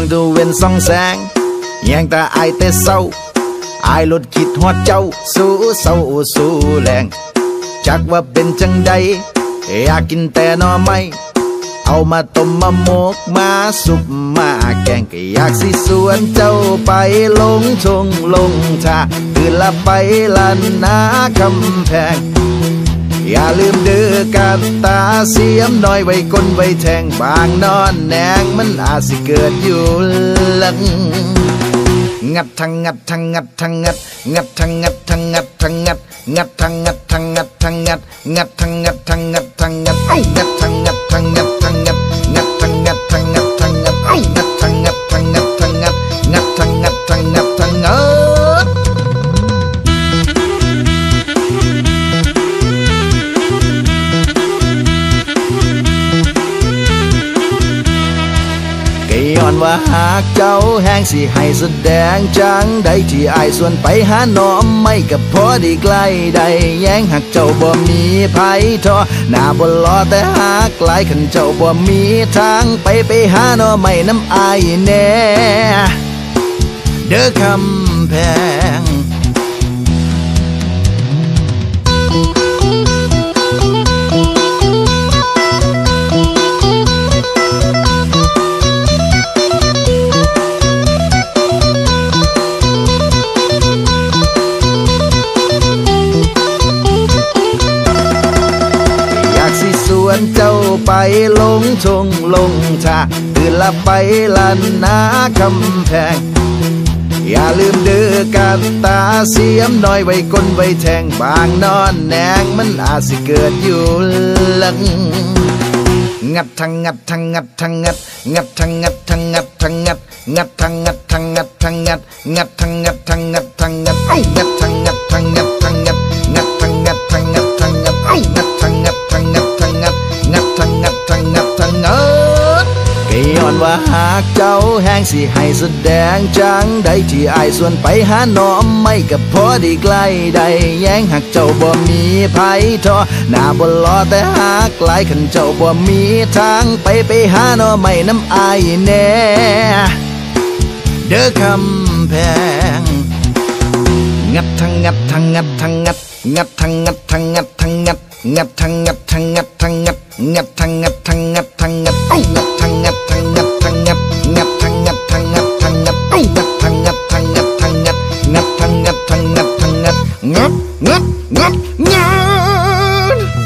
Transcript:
งตะเวนส่องแสงแยงตาอายแต่เศร้าอายลดคิดฮอดเจ้าสู้เศร้าสู้แรงจักว่าเป็นจังใดอยากกินแต่หน่อไม้เอามาต้มมาหมกมาสุกมาแกงก็อยากสิสวนเจ้าไปลงทงลงท่าตื่นละไปลันนาคำแพงอย่าลืมเด้อกาตาเสียมน้อยไว้ก้นไว้แทงบางนอนแนงมันอาจสิเกิดอยู่หลังงัดทังงัดทังงัดทังงัดงัดทังงัดทังงัดทังงัดงัดทังงัดทังงัดทังงัดงัดทังงัดทังงัดทังงัดไอ้งัดทังงัดทังงัดทังงัดงัดทังงัดทังงัดทังงัดไอ้งัดทังงัดทังงัดทังงัดงัดทังงัดทังงัดทังงัดย้อนว่าหากเจ้าแห้งสิให้แสดงจังใดที่อายส่วนไปหาน้อมไม่กับพอได้ใกล้ได้แย้งหากเจ้าบ่มีไผทอหน้าบ่รอแต่หากหลายคันเจ้าบ่มีทางไปหาน้อไม่น้ำอายแน่เด้อคำแพงเจ้าไปลงทงลงท่าตื่นละไปลันนาคำแพงอย่าลืมเด้อกาตาเสียมน้อยไว้ก้นไว้แทงบางนอนแนงมันอาจสิเกิดอยู่หลังงัดทังงัดทังงัดทังงัดงัดทังงัดทังงัดทังงัดงัดทังงัดทังงัดทังงัดงัดทังงัดทังงัดทังงัดไอ้งัดทังงัดทังงัดทังงัดงัดทังงัดทังงัดทังงัดไอ้งัดทังงัดทังงัดทังงัดงัดทังงัดทังงัดทังงัดก็ย้อนว่าหากเจ้าแห้งสิให้แสดงจังใดที่อายส่วนไปหาน้อมไม่กับพอได้ใกล้ได้แย้งหากเจ้าบ่มีไผทอหน้าบ่รอแต่หากหลายคันเจ้าบ่มีทางไปหาน้อไม่น้ำอายแน่เด้อคำแพงงัดทังงัดทังงัดทังงัดงัดทังงัดทังงัดทังงัดงัดทังงัดทังงัดทังงัดงัดทังงัดทังงัดทังงัดไอ้งัดทังงัดทังงัดทังงัดงัดทังงัดทังงัดทังงัดไอ้งัดทังงัดทังงัดทังงัดงัดทังงัดทังงัดทังงัดงัดงัดงัดงัด